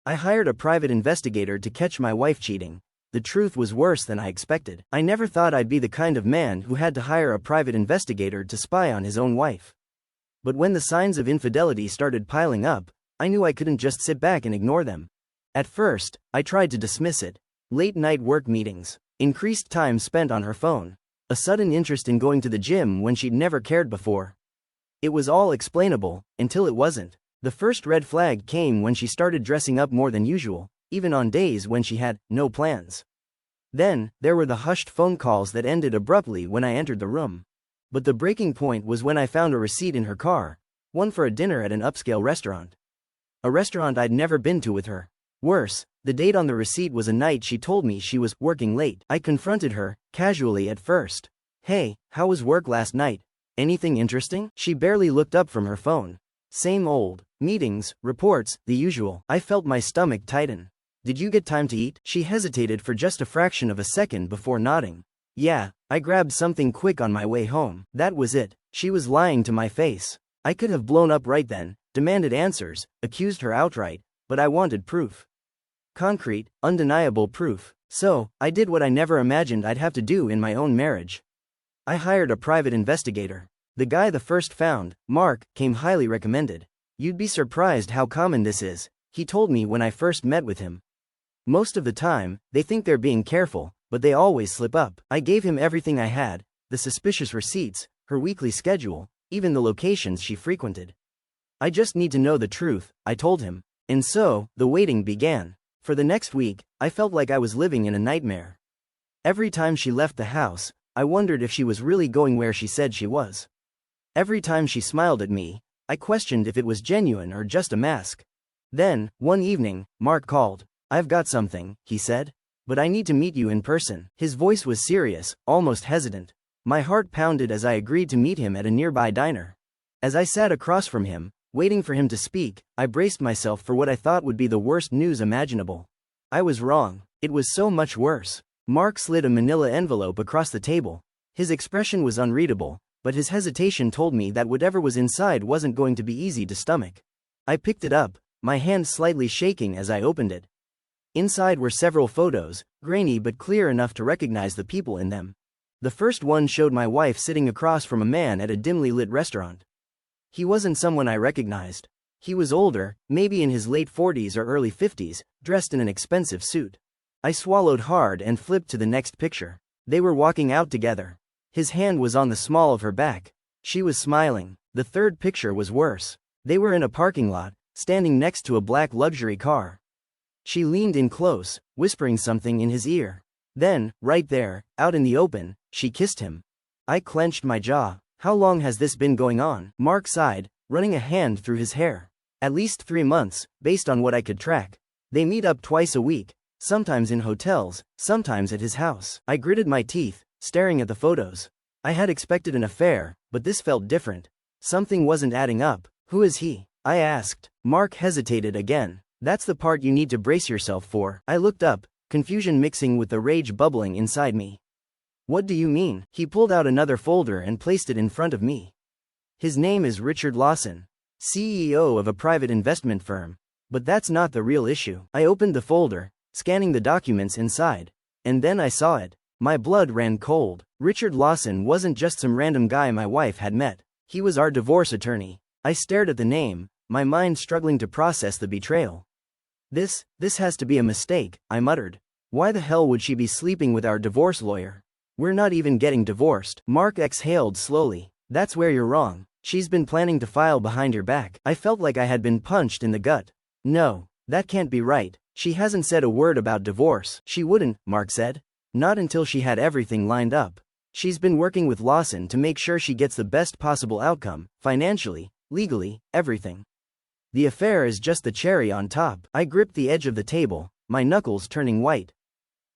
I hired a private investigator to catch my wife cheating. The truth was worse than I expected. I never thought I'd be the kind of man who had to hire a private investigator to spy on his own wife. But when the signs of infidelity started piling up, I knew I couldn't just sit back and ignore them. At first, I tried to dismiss it. Late-night work meetings, increased time spent on her phone, a sudden interest in going to the gym when she'd never cared before. It was all explainable, until it wasn't. The first red flag came when she started dressing up more than usual, even on days when she had no plans. Then, there were the hushed phone calls that ended abruptly when I entered the room. But the breaking point was when I found a receipt in her car, one for a dinner at an upscale restaurant. A restaurant I'd never been to with her. Worse, the date on the receipt was a night she told me she was working late. I confronted her, casually at first. "Hey, how was work last night? Anything interesting?" She barely looked up from her phone. Same old. Meetings, reports, the usual. I felt my stomach tighten. "Did you get time to eat?" She hesitated for just a fraction of a second before nodding. "Yeah, I grabbed something quick on my way home." That was it. She was lying to my face. I could have blown up right then, demanded answers, accused her outright, but I wanted proof. Concrete, undeniable proof. So, I did what I never imagined I'd have to do in my own marriage. I hired a private investigator. The guy the first found, Mark, came highly recommended. "You'd be surprised how common this is," he told me when I first met with him. "Most of the time, they think they're being careful, but they always slip up." I gave him everything I had, the suspicious receipts, her weekly schedule, even the locations she frequented. "I just need to know the truth," I told him. And so, the waiting began. For the next week, I felt like I was living in a nightmare. Every time she left the house, I wondered if she was really going where she said she was. Every time she smiled at me, I questioned if it was genuine or just a mask. Then, one evening, Mark called. "I've got something," he said. "But I need to meet you in person." His voice was serious, almost hesitant. My heart pounded as I agreed to meet him at a nearby diner. As I sat across from him, waiting for him to speak, I braced myself for what I thought would be the worst news imaginable. I was wrong. It was so much worse. Mark slid a manila envelope across the table. His expression was unreadable, but his hesitation told me that whatever was inside wasn't going to be easy to stomach. I picked it up, my hand slightly shaking as I opened it. Inside were several photos, grainy but clear enough to recognize the people in them. The first one showed my wife sitting across from a man at a dimly lit restaurant. He wasn't someone I recognized. He was older, maybe in his late 40s or early 50s, dressed in an expensive suit. I swallowed hard and flipped to the next picture. They were walking out together. His hand was on the small of her back. She was smiling. The third picture was worse. They were in a parking lot, standing next to a black luxury car. She leaned in close, whispering something in his ear. Then, right there, out in the open, she kissed him. I clenched my jaw. How long has this been going on? Mark sighed, running a hand through his hair. At least 3 months, based on what I could track. They meet up twice a week, sometimes in hotels, sometimes at his house. I gritted my teeth, staring at the photos. I had expected an affair, but this felt different. Something wasn't adding up. "Who is he?" I asked. Mark hesitated again. "That's the part you need to brace yourself for." I looked up, confusion mixing with the rage bubbling inside me. "What do you mean?" He pulled out another folder and placed it in front of me. "His name is Richard Lawson, CEO of a private investment firm. But that's not the real issue." I opened the folder, scanning the documents inside. And then I saw it. My blood ran cold. Richard Lawson wasn't just some random guy my wife had met. He was our divorce attorney. I stared at the name, my mind struggling to process the betrayal. This has to be a mistake," I muttered. "Why the hell would she be sleeping with our divorce lawyer? We're not even getting divorced." Mark exhaled slowly. "That's where you're wrong. She's been planning to file behind your back." I felt like I had been punched in the gut. "No, that can't be right. She hasn't said a word about divorce." "She wouldn't," Mark said. "Not until she had everything lined up. She's been working with Lawson to make sure she gets the best possible outcome, financially, legally, everything. The affair is just the cherry on top." I gripped the edge of the table, my knuckles turning white.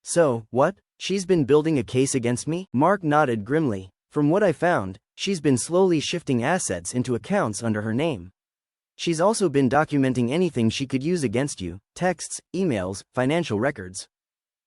"So, what? She's been building a case against me?" Mark nodded grimly. "From what I found, she's been slowly shifting assets into accounts under her name. She's also been documenting anything she could use against you, texts, emails, financial records.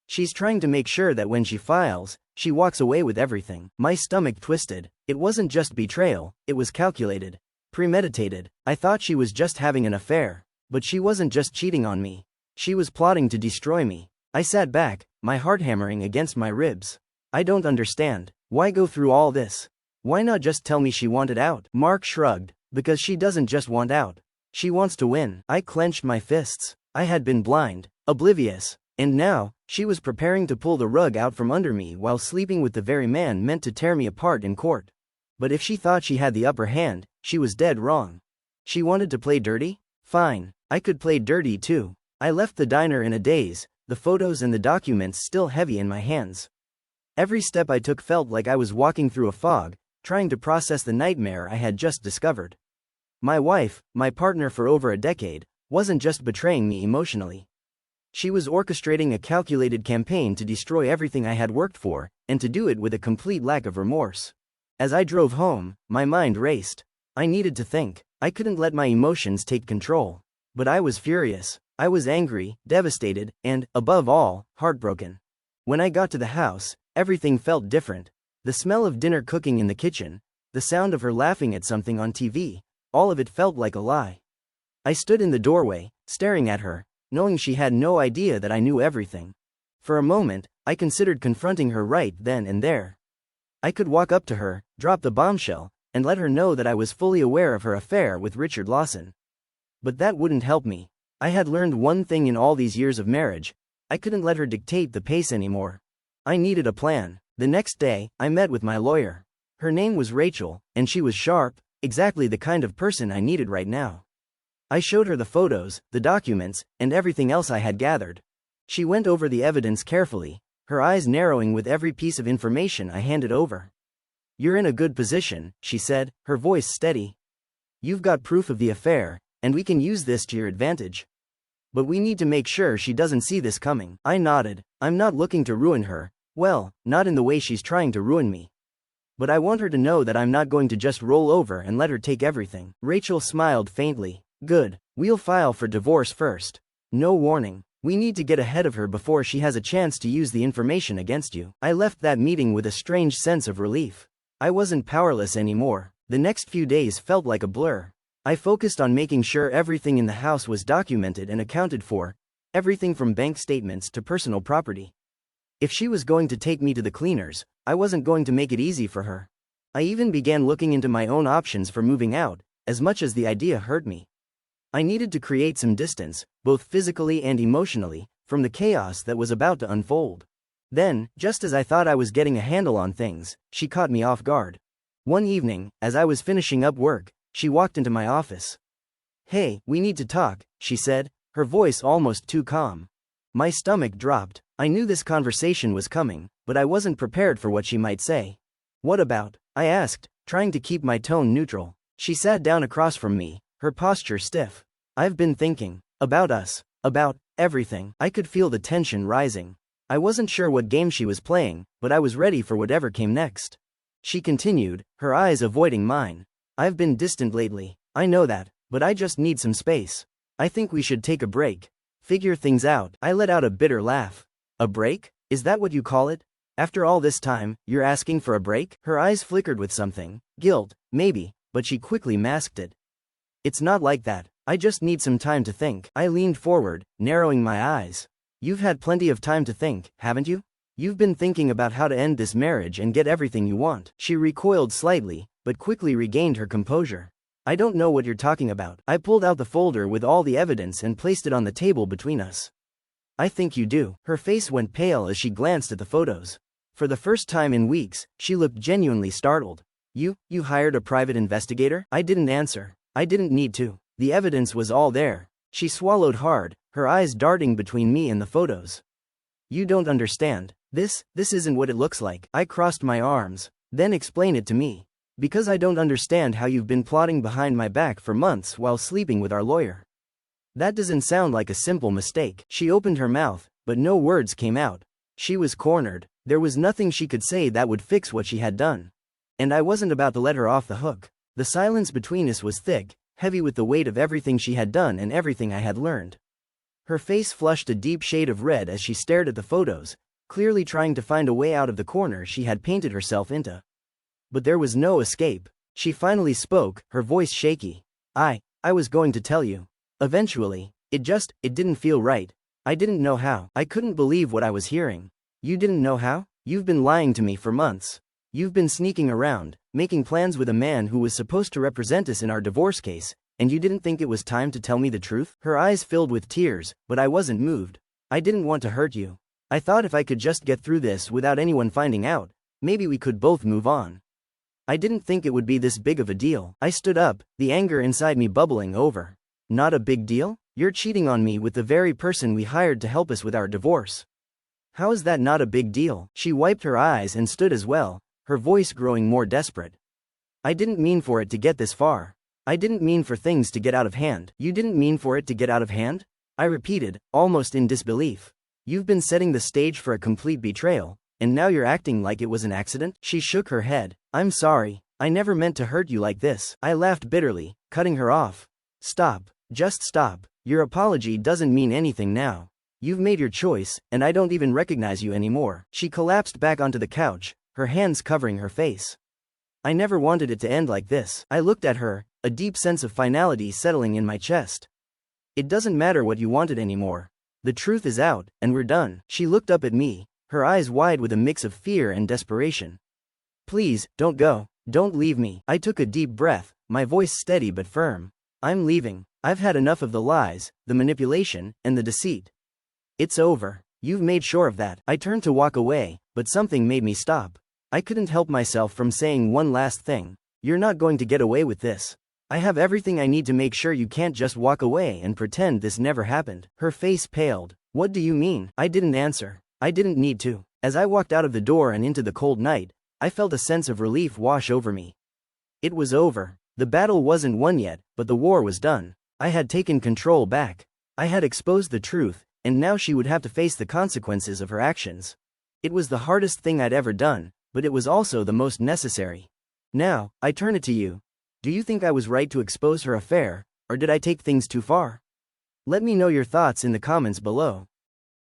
She's trying to make sure that when she files, she walks away with everything." My stomach twisted. It wasn't just betrayal, it was calculated, premeditated. I thought she was just having an affair, but she wasn't just cheating on me. She was plotting to destroy me. I sat back, my heart hammering against my ribs. I don't understand. Why go through all this? Why not just tell me she wanted out? Mark shrugged. Because she doesn't just want out. She wants to win. I clenched my fists. I had been blind, oblivious, and now, she was preparing to pull the rug out from under me while sleeping with the very man meant to tear me apart in court. But if she thought she had the upper hand, she was dead wrong. She wanted to play dirty? Fine, I could play dirty too. I left the diner in a daze, the photos and the documents still heavy in my hands. Every step I took felt like I was walking through a fog, trying to process the nightmare I had just discovered. My wife, my partner for over a decade, wasn't just betraying me emotionally. She was orchestrating a calculated campaign to destroy everything I had worked for, and to do it with a complete lack of remorse. As I drove home, my mind raced. I needed to think. I couldn't let my emotions take control. But I was furious. I was angry, devastated, and, above all, heartbroken. When I got to the house, everything felt different. The smell of dinner cooking in the kitchen, the sound of her laughing at something on TV, all of it felt like a lie. I stood in the doorway, staring at her, knowing she had no idea that I knew everything. For a moment, I considered confronting her right then and there. I could walk up to her, drop the bombshell, and let her know that I was fully aware of her affair with Richard Lawson. But that wouldn't help me. I had learned one thing in all these years of marriage: I couldn't let her dictate the pace anymore. I needed a plan. The next day, I met with my lawyer. Her name was Rachel, and she was sharp, exactly the kind of person I needed right now. I showed her the photos, the documents, and everything else I had gathered. She went over the evidence carefully, her eyes narrowing with every piece of information I handed over. "You're in a good position," she said, her voice steady. "You've got proof of the affair, and we can use this to your advantage. But we need to make sure she doesn't see this coming." I nodded. "I'm not looking to ruin her. Well, not in the way she's trying to ruin me. But I want her to know that I'm not going to just roll over and let her take everything." Rachel smiled faintly. "Good. We'll file for divorce first. No warning. We need to get ahead of her before she has a chance to use the information against you." I left that meeting with a strange sense of relief. I wasn't powerless anymore. The next few days felt like a blur. I focused on making sure everything in the house was documented and accounted for, everything from bank statements to personal property. If she was going to take me to the cleaners, I wasn't going to make it easy for her. I even began looking into my own options for moving out, as much as the idea hurt me. I needed to create some distance, both physically and emotionally, from the chaos that was about to unfold. Then, just as I thought I was getting a handle on things, she caught me off guard. One evening, as I was finishing up work, she walked into my office. "Hey, we need to talk," she said, her voice almost too calm. My stomach dropped. I knew this conversation was coming, but I wasn't prepared for what she might say. "What about?" I asked, trying to keep my tone neutral. She sat down across from me, her posture stiff. "I've been thinking. About us. About everything." I could feel the tension rising. I wasn't sure what game she was playing, but I was ready for whatever came next. She continued, her eyes avoiding mine. "I've been distant lately. I know that, but I just need some space. I think we should take a break. Figure things out." I let out a bitter laugh. "A break? Is that what you call it? After all this time, you're asking for a break?" Her eyes flickered with something. Guilt, maybe, but she quickly masked it. "It's not like that. I just need some time to think." I leaned forward, narrowing my eyes. "You've had plenty of time to think, haven't you? You've been thinking about how to end this marriage and get everything you want." She recoiled slightly, but quickly regained her composure. "I don't know what you're talking about." I pulled out the folder with all the evidence and placed it on the table between us. "I think you do." Her face went pale as she glanced at the photos. For the first time in weeks, she looked genuinely startled. You hired a private investigator?" I didn't answer. I didn't need to. The evidence was all there. She swallowed hard, her eyes darting between me and the photos. "You don't understand. This isn't what it looks like." I crossed my arms. "Then explain it to me. Because I don't understand how you've been plotting behind my back for months while sleeping with our lawyer. That doesn't sound like a simple mistake." She opened her mouth, but no words came out. She was cornered. There was nothing she could say that would fix what she had done. And I wasn't about to let her off the hook. The silence between us was thick, heavy with the weight of everything she had done and everything I had learned. Her face flushed a deep shade of red as she stared at the photos, clearly trying to find a way out of the corner she had painted herself into. But there was no escape. She finally spoke, her voice shaky. I was going to tell you. Eventually. It didn't feel right. I didn't know how. I couldn't believe what I was hearing. You didn't know how? You've been lying to me for months. You've been sneaking around, making plans with a man who was supposed to represent us in our divorce case, and you didn't think it was time to tell me the truth? Her eyes filled with tears, but I wasn't moved. I didn't want to hurt you. I thought if I could just get through this without anyone finding out, maybe we could both move on. I didn't think it would be this big of a deal. I stood up, the anger inside me bubbling over. Not a big deal? You're cheating on me with the very person we hired to help us with our divorce. How is that not a big deal? She wiped her eyes and stood as well, her voice growing more desperate. I didn't mean for it to get this far. I didn't mean for things to get out of hand. You didn't mean for it to get out of hand? I repeated, almost in disbelief. You've been setting the stage for a complete betrayal, and now you're acting like it was an accident? She shook her head. I'm sorry. I never meant to hurt you like this. I laughed bitterly, cutting her off. Stop. Just stop. Your apology doesn't mean anything now. You've made your choice, and I don't even recognize you anymore. She collapsed back onto the couch, her hands covering her face. I never wanted it to end like this. I looked at her, a deep sense of finality settling in my chest. It doesn't matter what you wanted anymore. The truth is out, and we're done. She looked up at me, her eyes wide with a mix of fear and desperation. Please, don't go. Don't leave me. I took a deep breath, my voice steady but firm. I'm leaving. I've had enough of the lies, the manipulation, and the deceit. It's over. You've made sure of that. I turned to walk away, but something made me stop. I couldn't help myself from saying one last thing. You're not going to get away with this. I have everything I need to make sure you can't just walk away and pretend this never happened. Her face paled. What do you mean? I didn't answer. I didn't need to. As I walked out of the door and into the cold night, I felt a sense of relief wash over me. It was over. The battle wasn't won yet, but the war was done. I had taken control back. I had exposed the truth, and now she would have to face the consequences of her actions. It was the hardest thing I'd ever done, but it was also the most necessary. Now, I turn it to you. Do you think I was right to expose her affair, or did I take things too far? Let me know your thoughts in the comments below.